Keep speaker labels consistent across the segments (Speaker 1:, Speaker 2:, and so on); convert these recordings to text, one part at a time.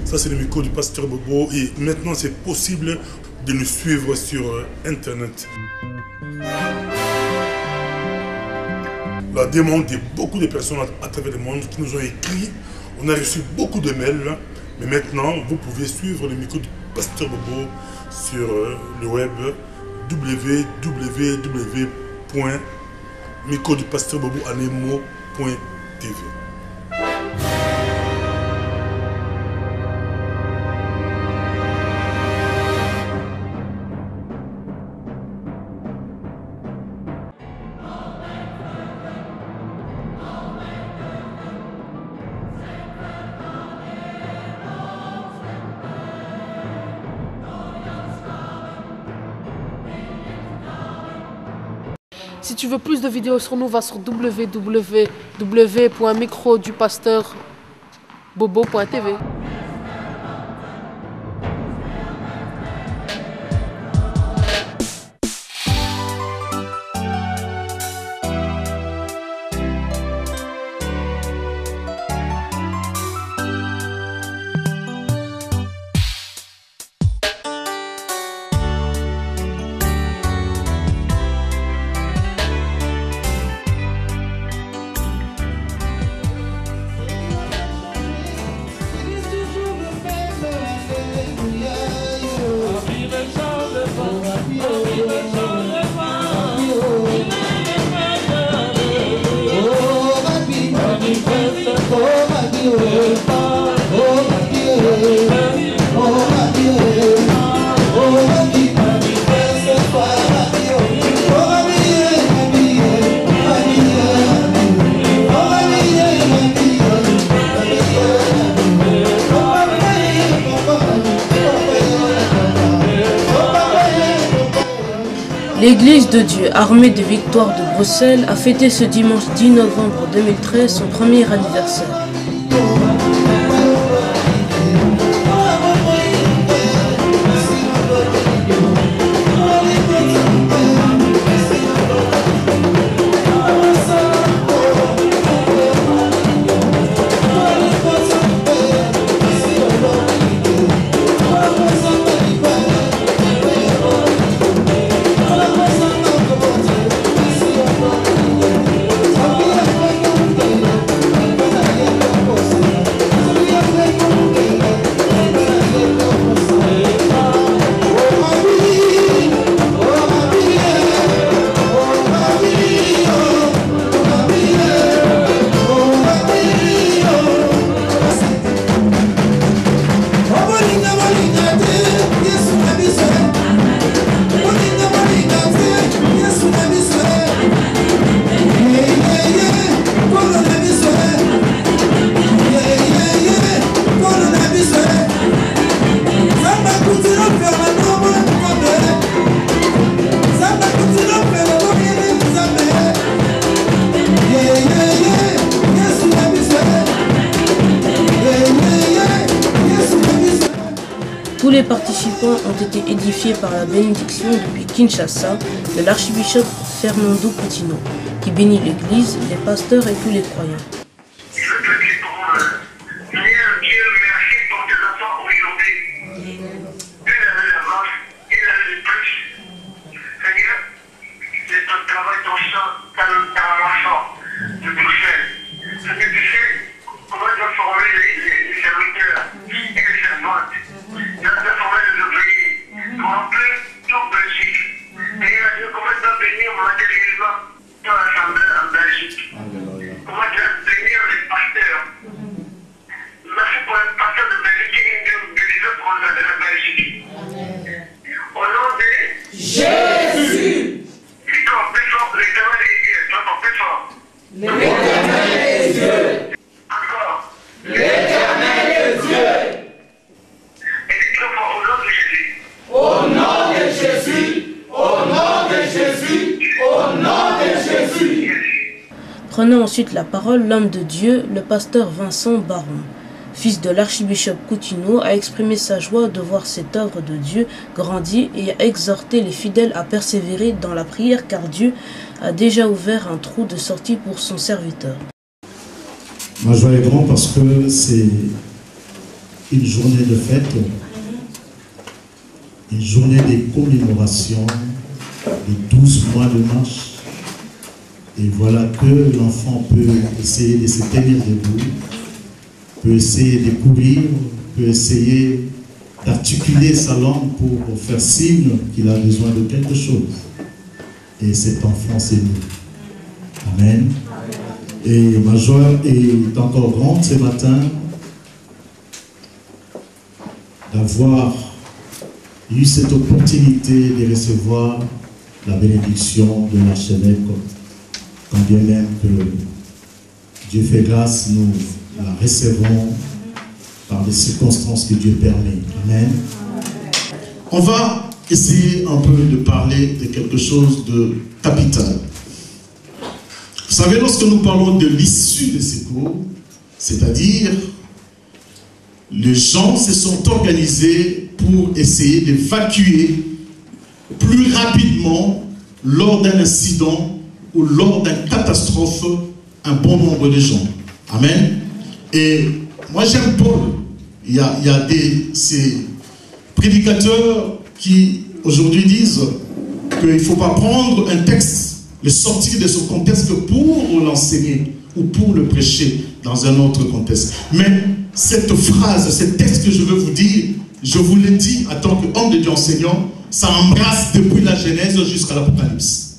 Speaker 1: Ça, c'est le micro du pasteur Bobo et maintenant c'est possible de nous suivre sur Internet. La demande de beaucoup de personnes à travers le monde qui nous ont écrit, on a reçu beaucoup de mails, mais maintenant vous pouvez suivre le micro du pasteur Bobo sur le web www.microdupasteur-bobo-anemo.tv.
Speaker 2: Si tu veux plus de vidéos sur nous, va sur www.microdupasteur-bobo.tv.
Speaker 3: L'Église de Dieu, armée de victoire de Bruxelles, a fêté ce dimanche 10 novembre 2013 son premier anniversaire. Tous les participants ont été édifiés par la bénédiction depuis Kinshasa de l'archibishop Fernando Coutinho, qui bénit l'Église, les pasteurs et tous les croyants. Prenant ensuite la parole, l'homme de Dieu, le pasteur Vincent Baron. fils de l'archibishop Coutinho, a exprimé sa joie de voir cette œuvre de Dieu grandir et a exhorté les fidèles à persévérer dans la prière car Dieu a déjà ouvert un trou de sortie pour son serviteur.
Speaker 4: Ma joie est grande parce que c'est une journée de fête, une journée de commémoration de 12 mois de marche. Et voilà que l'enfant peut essayer de se tenir debout, peut essayer de courir, peut essayer d'articuler sa langue pour faire signe qu'il a besoin de quelque chose. Et cet enfant, c'est nous. Amen. Et ma joie est encore grande ce matin d'avoir eu cette opportunité de recevoir la bénédiction de l'archevêque. Quand bien même que Dieu fait grâce, nous la recevons par des circonstances que Dieu permet. Amen. On va essayer un peu de parler de quelque chose de capital. Vous savez, lorsque nous parlons de l'issue des secours, c'est-à-dire les gens se sont organisés pour essayer d'évacuer plus rapidement lors d'un incident ou lors d'une catastrophe un bon nombre de gens. Amen. Et moi j'aime Paul. Il y a ces prédicateurs qui aujourd'hui disent qu'il ne faut pas prendre un texte, le sortir de son contexte pour l'enseigner ou pour le prêcher dans un autre contexte. Mais cette phrase, ce texte que je veux vous dire, je vous l'ai dit en tant qu'homme de Dieu enseignant, ça embrasse depuis la Genèse jusqu'à l'Apocalypse.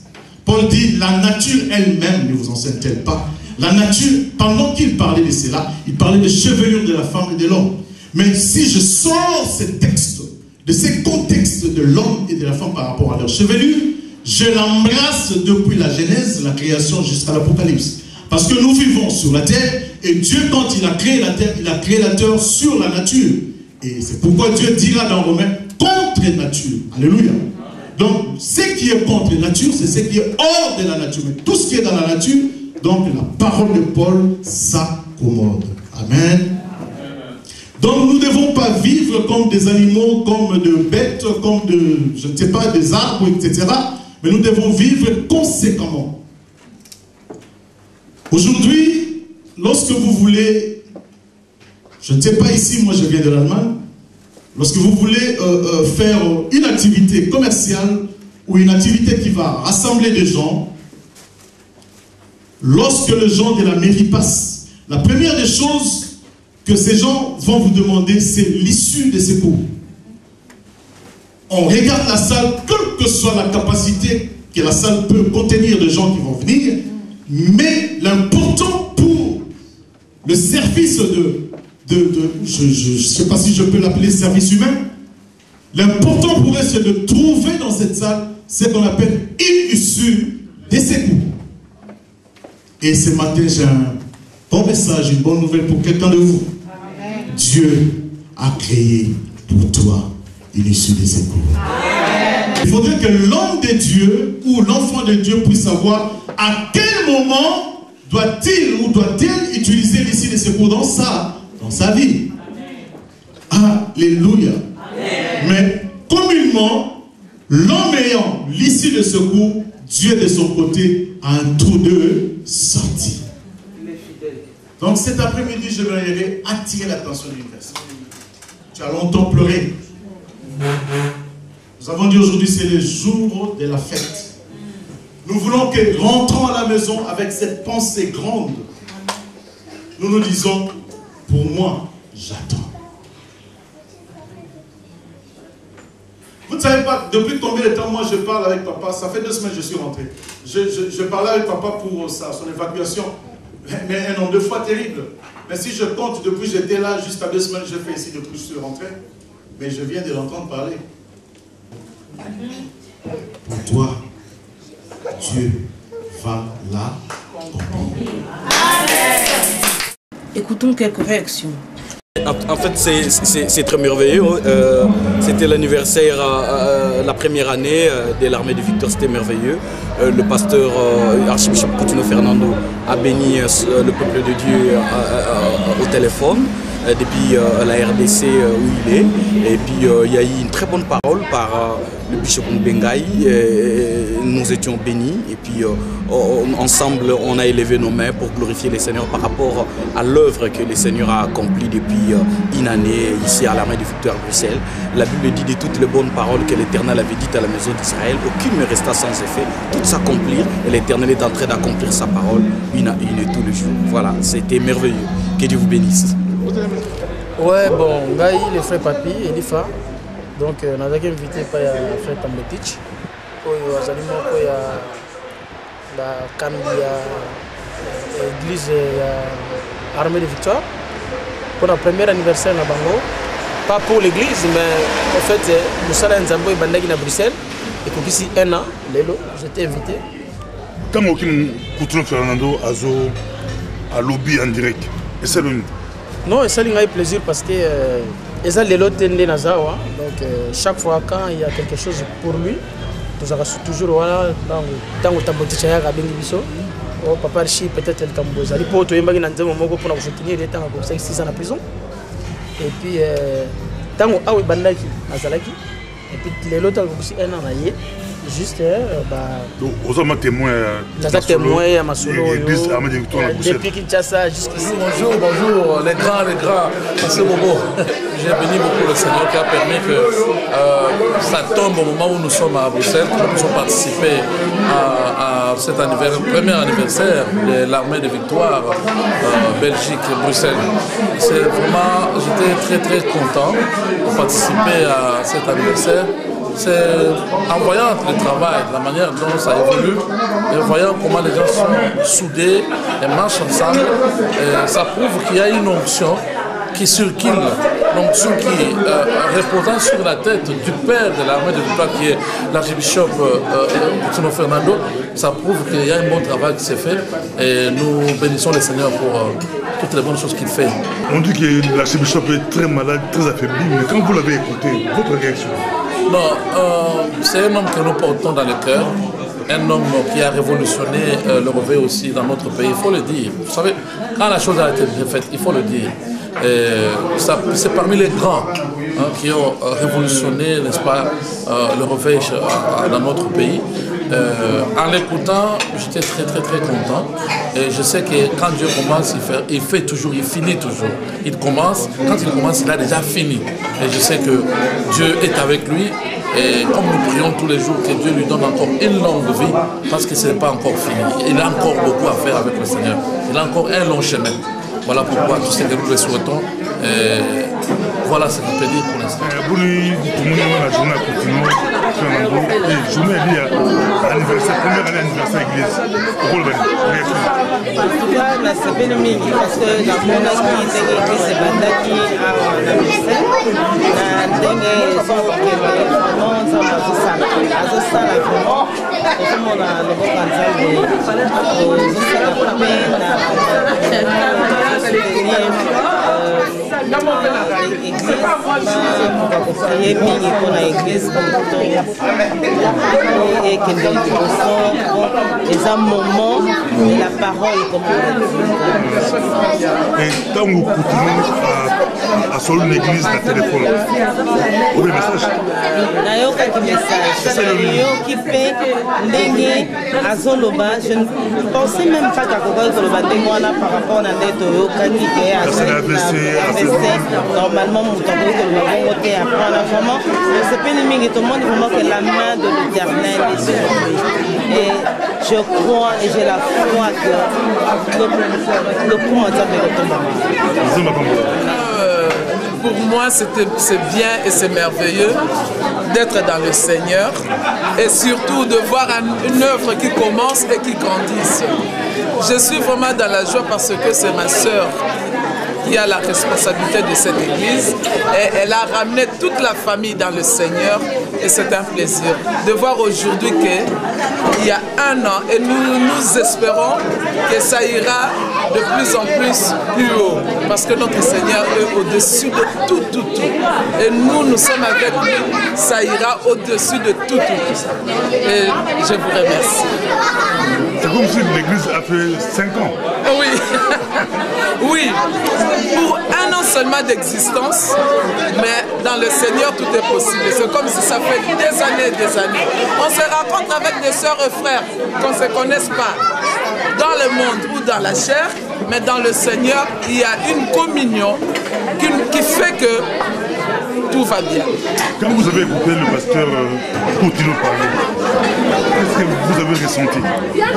Speaker 4: Paul dit, la nature elle-même ne vous enseigne-t-elle pas? La nature, pendant qu'il parlait de cela, il parlait de chevelure de la femme et de l'homme. Mais si je sors ce texte de ces contextes de l'homme et de la femme par rapport à leur chevelure, je l'embrasse depuis la Genèse, la création jusqu'à l'Apocalypse. Parce que nous vivons sur la terre, et Dieu, quand il a créé la terre, il a créé la terre sur la nature. Et c'est pourquoi Dieu dira dans Romains, contre nature. Alléluia. Donc, ce qui est contre nature, c'est ce qui est hors de la nature. Mais tout ce qui est dans la nature, donc la parole de Paul s'accommode. Amen. Donc, nous ne devons pas vivre comme des animaux, comme de bêtes, comme de, je ne sais pas, des arbres, etc. Mais nous devons vivre conséquemment. Aujourd'hui, lorsque vous voulez, je ne sais pas ici, moi je viens de l'Allemagne, lorsque vous voulez faire une activité commerciale ou une activité qui va rassembler des gens, lorsque les gens de la mairie passent, la première des choses que ces gens vont vous demander, c'est l'issue de ces cours. On regarde la salle, quelle que soit la capacité que la salle peut contenir de gens qui vont venir, mais l'important pour le service je ne sais pas si je peux l'appeler service humain, l'important pour eux c'est de trouver dans cette salle ce qu'on appelle une issue de secours. Et ce matin j'ai un bon message, une bonne nouvelle pour quelqu'un de vous. Amen. Dieu a créé pour toi une issue de secours. Amen. Il faudrait que l'homme de Dieu ou l'enfant de Dieu puisse savoir à quel moment doit-il ou doit-elle utiliser l'issue de secours dans sa vie. Amen. Alléluia. Amen. Mais communément, l'homme ayant l'issue de secours, Dieu de son côté a un trou de sortie. Donc cet après-midi, je voudrais attirer l'attention d'une personne. Tu as longtemps pleuré. Nous avons dit aujourd'hui, c'est le jour de la fête. Nous voulons que, rentrons à la maison avec cette pensée grande, nous nous disons, pour moi, j'attends. Vous ne savez pas depuis combien de temps moi je parle avec papa. Ça fait 2 semaines que je suis rentré. Je parlais avec papa pour son évacuation. Mais un nombre de fois terrible. Mais si je compte depuis que j'étais là jusqu'à 2 semaines, je fais ici depuis que je suis rentré. Mais je viens de l'entendre parler. Pour toi, Dieu va l'accomplir.
Speaker 3: Écoutons quelques réactions.
Speaker 5: En fait, c'est très merveilleux. C'était l'anniversaire, la première année de l'armée de Victor, c'était merveilleux. Le pasteur archibishop Coutinho Fernando a béni le peuple de Dieu au téléphone. depuis la RDC où il est. Et puis il y a eu une très bonne parole par le bishop Mbengaï. Nous étions bénis et puis ensemble on a élevé nos mains pour glorifier les Seigneurs par rapport à l'œuvre que le Seigneur a accomplie depuis une année ici à l'armée de Victoire Bruxelles. La Bible dit de toutes les bonnes paroles que l'Éternel avait dites à la maison d'Israël, aucune ne resta sans effet, toutes s'accomplir et l'Éternel est en train d'accomplir sa parole une à une tous les jours. Voilà, c'était merveilleux. Que Dieu vous bénisse.
Speaker 6: Ouais, bon, Ngaï, le frère Papi, Elifa. Donc, on a invité par le frère Tambetich. Il y a la Cambia, l'église armée de Victoire. Pour le premier anniversaire à Bango. Pas pour l'église, mais en fait, nous sommes en Bandagi à Bruxelles. Et pour ici, un an, j'étais invité.
Speaker 1: Quand on Fernando a lobby en direct, et c'est le
Speaker 6: non, et ça il a plaisir parce que ils ont les lots de Nazawa. Donc chaque fois quand il y a quelque chose pour lui, nous avons toujours voilà dans le tambour de Chaya Bengibiso. Oh papa Rishi peut-être le tambour. Ça dit pour toi il m'a dit pour nous soutenir les temps comme 5-6 ans en prison. Et puis tant que Awe Bandaki Azalaki et puis les lots aussi un an ailleurs. Juste
Speaker 1: donc aux hommes témoins
Speaker 6: à Masolo depuis Kinshasa jusqu'ici.
Speaker 7: Bonjour les grands c'est Bobo. J'ai béni beaucoup le Seigneur qui a permis que ça tombe au moment où nous sommes à Bruxelles, que nous puissions participer à cet premier anniversaire de l'armée de Victoire Belgique Bruxelles. C'est vraiment, j'étais très content de participer à cet anniversaire. C'est en voyant le travail, la manière dont ça évolue, et en voyant comment les gens sont soudés et marchent ensemble, et ça prouve qu'il y a une onction qui circule, l'onction qui reposant sur la tête du père de l'armée de Victoire, qui est l'archibishop Coutinho Fernando. Ça prouve qu'il y a un bon travail qui s'est fait et nous bénissons le Seigneur pour toutes les bonnes choses qu'il fait.
Speaker 1: On dit que l'archibishop est très malade, très affaibli, mais quand vous l'avez écouté, votre réaction?
Speaker 7: Non, c'est un homme que nous portons dans le cœur, un homme qui a révolutionné le réveil aussi dans notre pays, il faut le dire. Vous savez, quand la chose a été bien faite, il faut le dire. C'est parmi les grands qui ont révolutionné, n'est-ce pas, le réveil dans notre pays. En l'écoutant, j'étais très content. Et je sais que quand Dieu commence, il fait toujours, il finit toujours. Il commence, quand il commence, il a déjà fini. Et je sais que Dieu est avec lui. Et comme nous prions tous les jours, que Dieu lui donne encore une longue vie, parce que ce n'est pas encore fini. Il a encore beaucoup à faire avec le Seigneur. Il a encore un long chemin. Voilà pourquoi tout ce que nous le souhaitons. Voilà ce qu'on peut dire pour l'instant.
Speaker 1: Vous la journée à Coutinho Fernando, et journée liée à l'anniversaire, première année anniversaire église.
Speaker 8: En tout cas, la semaine mini, parce que la première qui était église est bandaki à l'anniversaire. La dernière est vraiment azosala vraiment. Comme on a le bon candidat et que les un moment de la parole comme
Speaker 1: et tant que Coutinho a sur une église de téléphone, vous avez un message?
Speaker 8: C'est qui fait Ndenge Azoloba. Je ne pensais même pas qu'à Koloba par rapport à Ndeto normalement, c'est pas une minute, tout le monde vraiment que la main de l'Éternel est sur lui. Et je crois et j'ai la foi que le coup de
Speaker 9: pour moi, c'est bien et c'est merveilleux d'être dans le Seigneur et surtout de voir une œuvre qui commence et qui grandisse. Je suis vraiment dans la joie parce que c'est ma sœur qui a la responsabilité de cette église et elle a ramené toute la famille dans le Seigneur et c'est un plaisir de voir aujourd'hui qu'il y a un an et nous espérons que ça ira de plus en plus haut parce que notre Seigneur est au-dessus de tout. Et nous sommes avec lui, ça ira au-dessus de tout. Et je vous remercie.
Speaker 1: C'est comme si l'église a fait 5 ans.
Speaker 9: Oui. Oui. Pour un an seulement d'existence, mais dans le Seigneur tout est possible. C'est comme si ça fait des années et des années. On se rencontre avec des sœurs et frères qu'on ne se connaisse pas dans le monde ou dans la chair, mais dans le Seigneur, il y a une communion qui fait que tout va bien.
Speaker 1: Quand vous avez écouté le pasteur Coutinho parler, qu'est-ce que vous avez ressenti?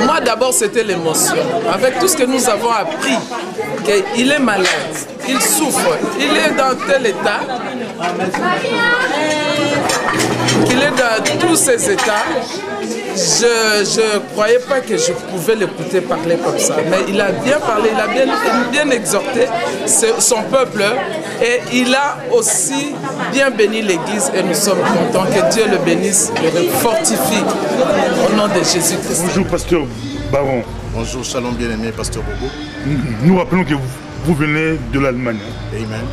Speaker 9: Moi d'abord c'était l'émotion. Avec tout ce que nous avons appris, qu'il est malade, il souffre, il est dans tel état, qu'il est dans tous ces états. Je ne croyais pas que je pouvais l'écouter parler comme ça. Mais il a bien parlé, il a bien exhorté son peuple et il a aussi bien béni l'Église et nous sommes contents. Que Dieu le bénisse et le fortifie au nom de Jésus-Christ.
Speaker 1: Bonjour pasteur Baron.
Speaker 10: Bonjour, shalom bien-aimé pasteur Bobo.
Speaker 1: Nous rappelons que vous venez de l'Allemagne.
Speaker 10: Amen.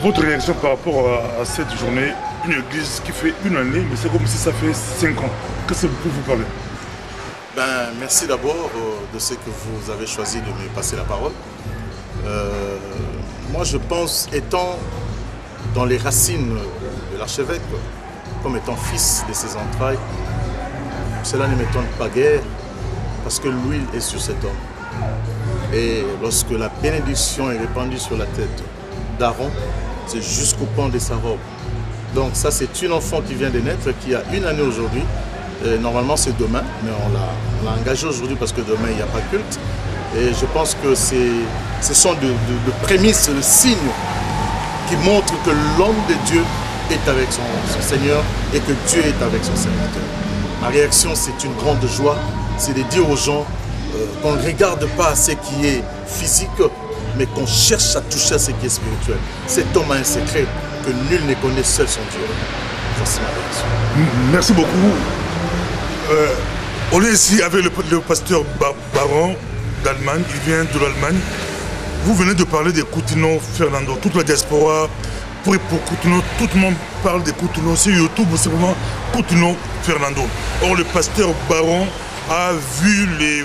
Speaker 1: Votre réaction par rapport à cette journée, une église qui fait une année, mais c'est comme si ça fait 5 ans. Qu'est-ce que vous pouvez vous parler?
Speaker 10: Merci d'abord de ce que vous avez choisi de me passer la parole. Moi je pense, étant dans les racines de l'archevêque, comme étant fils de ses entrailles, cela ne m'étonne pas guère, parce que l'huile est sur cet homme. Et lorsque la bénédiction est répandue sur la tête d'Aaron, c'est jusqu'au pan de sa robe. Donc ça c'est une enfant qui vient de naître, qui a une année aujourd'hui. Normalement c'est demain, mais on l'a engagé aujourd'hui parce que demain il n'y a pas culte. Et je pense que ce sont de prémices, de signes qui montrent que l'homme de Dieu est avec son Seigneur et que Dieu est avec son serviteur. Ma réaction c'est une grande joie, c'est de dire aux gens qu'on ne regarde pas à ce qui est physique, mais qu'on cherche à toucher à ce qui est spirituel. Cet homme a un secret que nul ne connaît, seul son Dieu. Voici ma réaction.
Speaker 1: Merci beaucoup. On est ici avec le pasteur Baron d'Allemagne, il vient de l'Allemagne. Vous venez de parler de Coutinho Fernando, toute la diaspora, pour Coutinho, tout le monde parle de Coutinho, sur YouTube c'est vraiment Coutinho Fernando. Or le pasteur Baron a vu les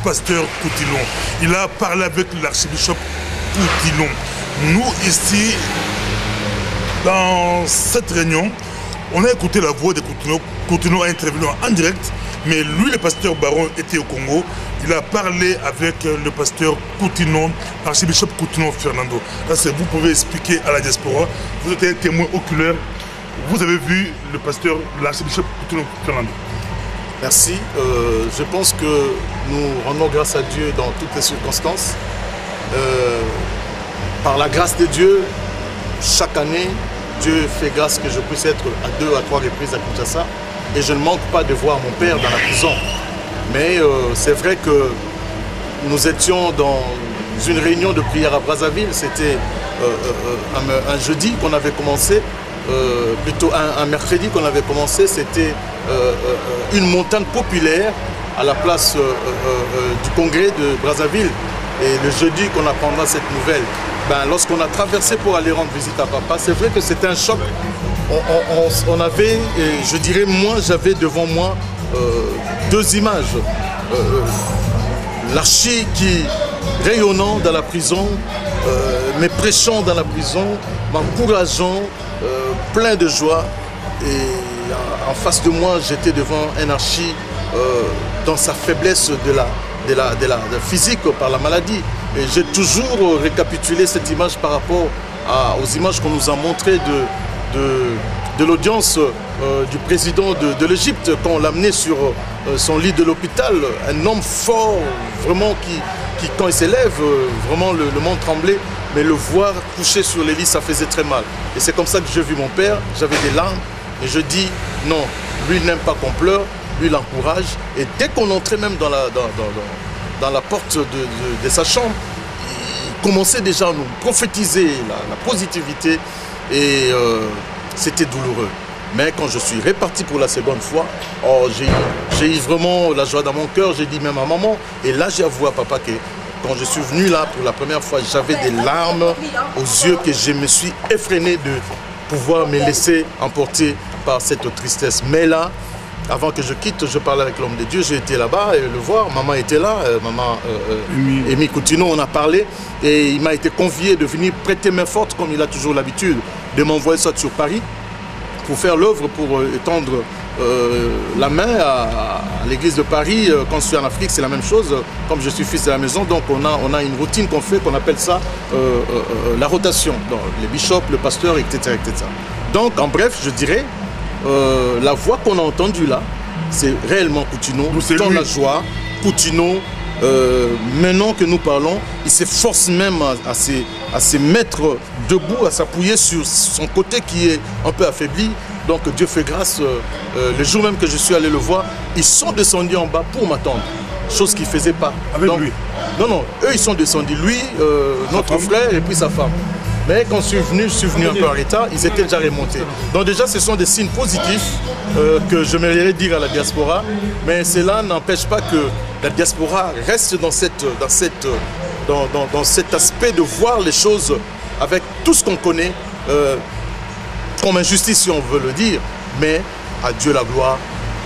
Speaker 1: pasteurs Coutinho, il a parlé avec l'archbishop Coutinho. Nous ici, dans cette réunion, on a écouté la voix de Coutinho. Coutinho a intervenu en direct, mais lui, le pasteur Baron, était au Congo. Il a parlé avec le pasteur Coutinho, archbishop Coutinho Fernando. Là, vous pouvez expliquer à la diaspora. Vous êtes un témoin oculaire. Vous avez vu le pasteur, l'archbishop Coutinho Fernando.
Speaker 10: Merci. Je pense que nous rendons grâce à Dieu dans toutes les circonstances. Par la grâce de Dieu, chaque année, Dieu fait grâce que je puisse être à 2 à 3 reprises à Kinshasa. Et je ne manque pas de voir mon père dans la prison. Mais c'est vrai que nous étions dans une réunion de prière à Brazzaville. C'était un jeudi qu'on avait commencé, plutôt un mercredi qu'on avait commencé. C'était une montagne populaire à la place du congrès de Brazzaville. Et le jeudi qu'on apprendra cette nouvelle, lorsqu'on a traversé pour aller rendre visite à papa, c'est vrai que c'était un choc. On avait, et je dirais moi, j'avais devant moi 2 images. L'archi qui, rayonnant dans la prison, me prêchant dans la prison, m'encourageant, plein de joie. Et en face de moi, j'étais devant un archi dans sa faiblesse de la physique par la maladie. Et j'ai toujours récapitulé cette image par rapport aux images qu'on nous a montrées de l'audience du président de l'Égypte quand on l'a amené sur son lit de l'hôpital. Un homme fort, vraiment, qui quand il s'élève, vraiment le monde tremblait. Mais le voir couché sur les lits, ça faisait très mal. Et c'est comme ça que j'ai vu mon père, j'avais des larmes. Et je dis, non, lui n'aime pas qu'on pleure, lui l'encourage. Et dès qu'on entrait même dans la porte de sa chambre, il commençait déjà à nous prophétiser la positivité. Et c'était douloureux. Mais quand je suis reparti pour la seconde fois, j'ai eu vraiment la joie dans mon cœur. J'ai dit même à maman. Et là, j'ai avoué à papa que quand je suis venu là pour la première fois, j'avais des larmes aux yeux que je me suis effréné de pouvoir me laisser emporter par cette tristesse. Mais là, Avant que je quitte, je parlais avec l'homme de Dieu, j'ai été là-bas et le voir, maman était là, maman Amy Coutinho, on a parlé et il m'a été convié de venir prêter main forte comme il a toujours l'habitude de m'envoyer soit sur Paris pour faire l'œuvre, pour étendre la main à l'église de Paris. Quand je suis en Afrique, c'est la même chose, comme je suis fils de la maison, donc on a une routine qu'on fait, qu'on appelle ça la rotation, donc, les bishops, le pasteur, etc., etc. Donc en bref, je dirais, la voix qu'on a entendue là, c'est réellement Coutinho, dans la joie. Coutinho, maintenant que nous parlons, il s'efforce même à se mettre debout, à s'appuyer sur son côté qui est un peu affaibli. Donc Dieu fait grâce, le jour même que je suis allé le voir, ils sont descendus en bas pour m'attendre, chose qu'ils ne faisaient pas.
Speaker 1: Avec lui?
Speaker 10: Non, non, eux ils sont descendus, lui, notre frère et puis sa femme. Mais quand je suis venu un peu en retard, ils étaient déjà remontés. Donc déjà, ce sont des signes positifs que je m'aimerais dire à la diaspora. Mais cela n'empêche pas que la diaspora reste dans cet aspect de voir les choses avec tout ce qu'on connaît, comme injustice si on veut le dire. Mais à Dieu la gloire,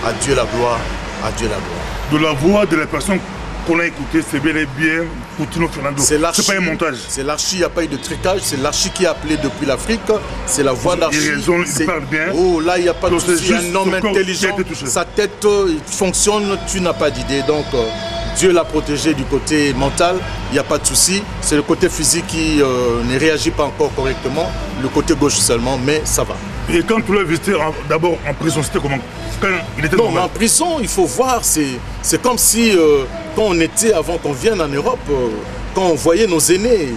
Speaker 10: à Dieu la gloire, à Dieu la gloire.
Speaker 1: De la voix de la personne qu'on a écouté, c'est bel et bien Coutinho Fernando. C'est pas un montage.
Speaker 10: C'est l'archi, il n'y a pas eu de tricage. C'est l'archi qui a appelé depuis l'Afrique. C'est la voix d'archi.
Speaker 1: Il parle bien.
Speaker 10: Oh, là, il n'y a pas de souci. Un homme intelligent, sa tête fonctionne, tu n'as pas d'idée. Donc, Dieu l'a protégé du côté mental, il n'y a pas de souci. C'est le côté physique qui ne réagit pas encore correctement, le côté gauche seulement, mais ça va.
Speaker 1: Et quand tu l'as visité d'abord en prison, c'était comment? Quand il était
Speaker 10: non, en prison, il faut voir, c'est comme si quand on était, avant qu'on vienne en Europe, quand on voyait nos aînés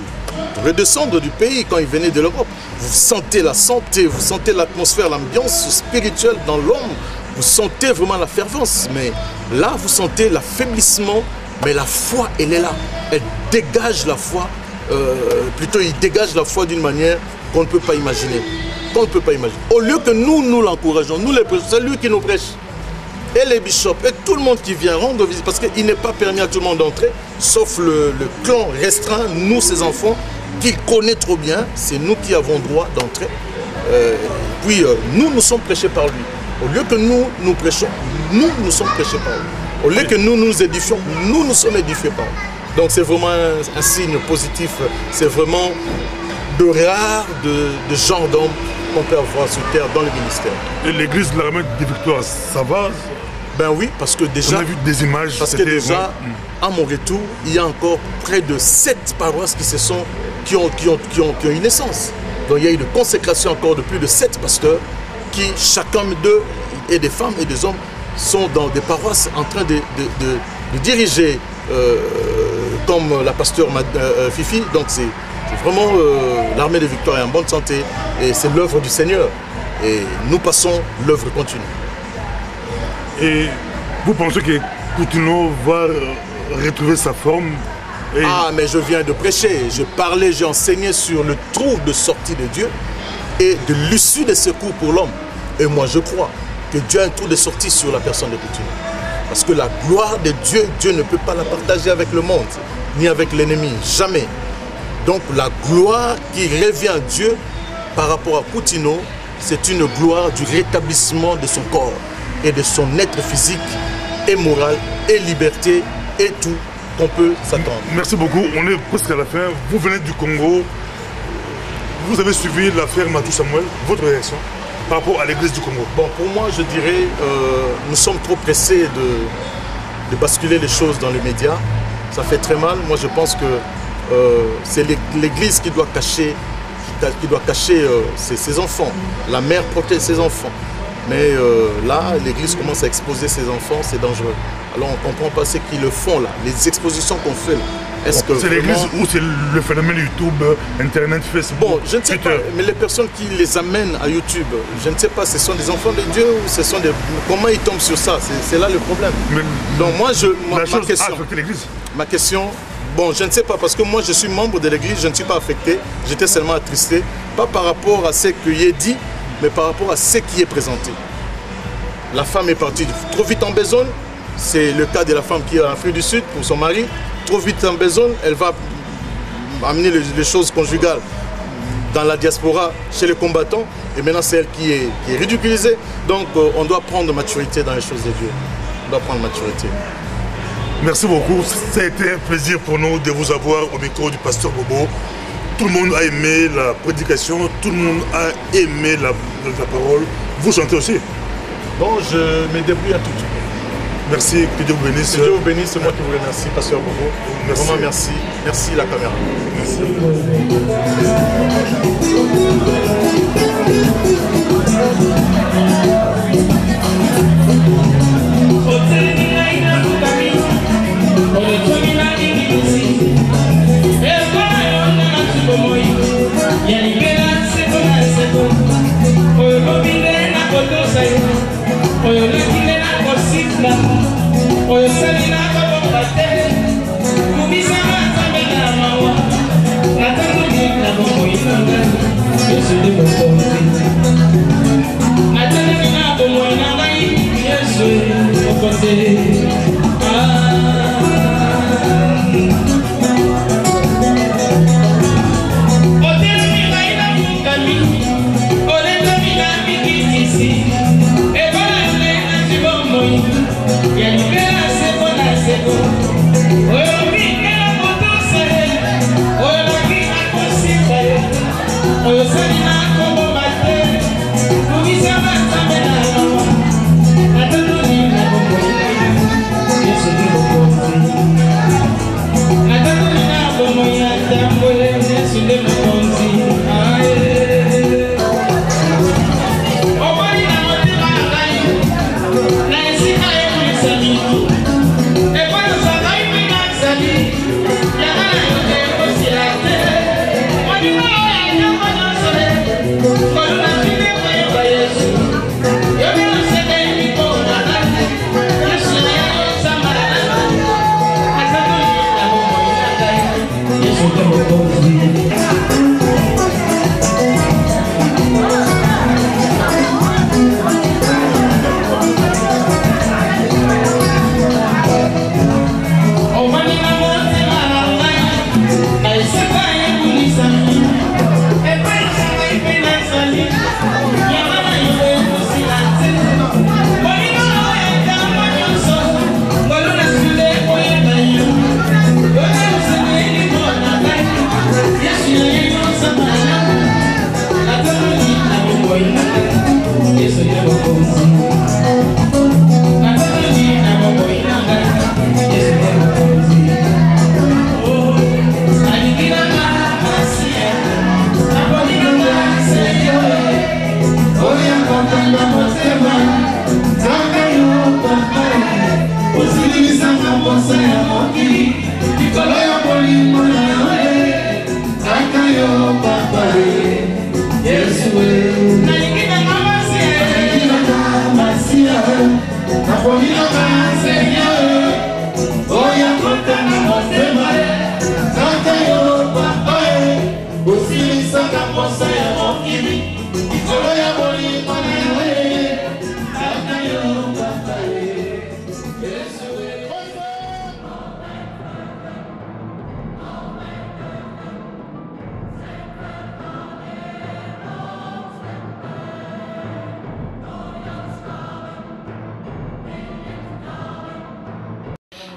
Speaker 10: redescendre du pays, quand ils venaient de l'Europe, vous sentez la santé, vous sentez l'atmosphère, l'ambiance spirituelle dans l'homme, vous sentez vraiment la fervence, mais là, vous sentez l'affaiblissement, mais la foi, elle est là. Elle dégage la foi, plutôt il dégage la foi d'une manière qu'on ne peut pas imaginer. On ne peut pas imaginer. Au lieu que nous l'encourageons, nous les prêchons, c'est lui qui nous prêche. Et les bishops, et tout le monde qui vient rendre visite, parce qu'il n'est pas permis à tout le monde d'entrer, sauf le clan restreint, nous ses enfants, qu'il connaît trop bien, c'est nous qui avons droit d'entrer. Puis nous sommes prêchés par lui. Au lieu que nous prêchons, nous sommes prêchés par lui. Au lieu que nous édifions, nous sommes édifiés par lui. Donc c'est vraiment un signe positif, c'est vraiment de rares de gens d'hommes qu'on peut avoir sur terre dans le ministère.
Speaker 1: Et l'église de la Ramette des Victoires, ça va?
Speaker 10: Ben oui, parce que déjà...
Speaker 1: On a vu des images.
Speaker 10: Parce que déjà, à mon retour, il y a encore près de 7 paroisses qui ont une naissance. Donc il y a eu une consécration encore de plus de 7 pasteurs qui, chacun d'eux, et des femmes et des hommes, sont dans des paroisses en train de diriger, comme la pasteur Fifi. Donc c'est vraiment l'armée des Victoires est en bonne santé et c'est l'œuvre du Seigneur. Et nous passons, l'œuvre continue.
Speaker 1: Et vous pensez que Coutinho va retrouver sa forme?
Speaker 10: Ah, mais je viens de prêcher. Je parlais, j'ai enseigné sur le trou de sortie de Dieu et de l'issue des secours pour l'homme. Et moi, je crois que Dieu a un trou de sortie sur la personne de Coutinho. Parce que la gloire de Dieu, Dieu ne peut pas la partager avec le monde, ni avec l'ennemi, jamais. Donc la gloire qui revient à Dieu par rapport à Coutinho, c'est une gloire du rétablissement de son corps et de son être physique et moral et liberté et tout qu'on peut s'attendre.
Speaker 1: Merci beaucoup, on est presque à la fin. Vous venez du Congo, vous avez suivi l'affaire Matou Samuel, votre réaction par rapport à l'église du Congo?
Speaker 10: Bon, pour moi, je dirais, nous sommes trop pressés de basculer les choses dans les médias. Ça fait très mal. Moi, je pense que c'est l'église qui doit cacher, ses enfants. La mère protège ses enfants. Mais là, l'église commence à exposer ses enfants, c'est dangereux. Alors on ne comprend pas ce qu'ils le font là, les expositions qu'on fait là.
Speaker 1: C'est l'église ou c'est le phénomène YouTube, Internet, Facebook?
Speaker 10: Bon, je ne sais pas, mais les personnes qui les amènent à YouTube, je ne sais pas, ce sont des enfants de Dieu ou ce sont des... Comment ils tombent sur ça? C'est là le problème. Mais donc moi, ma question, bon, je ne sais pas, parce que moi je suis membre de l'église, je ne suis pas affecté, j'étais seulement attristé, pas par rapport à ce qui est dit, mais par rapport à ce qui est présenté. La femme est partie trop vite en besogne, c'est le cas de la femme qui est en Afrique du Sud pour son mari, trop vite en besogne, elle va amener les choses conjugales dans la diaspora, chez les combattants, et maintenant c'est elle qui est ridiculisée. Donc on doit prendre maturité dans les choses de Dieu. On doit prendre maturité.
Speaker 1: Merci beaucoup. Ça a été un plaisir pour nous de vous avoir au micro du pasteur Bobo. Tout le monde a aimé la prédication, tout le monde a aimé la parole. Vous chantez aussi?
Speaker 10: Bon, je me débrouille à tout.
Speaker 1: Merci, que Dieu vous bénisse.
Speaker 10: Que Dieu vous bénisse, c'est moi qui vous remercie, pasteur Bobo.
Speaker 1: Merci.
Speaker 10: Vraiment merci. Merci la caméra.
Speaker 1: Merci.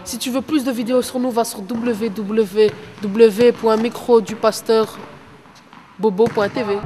Speaker 2: Si tu veux plus de vidéos sur nous, va sur www.microdupasteur bobo.tv.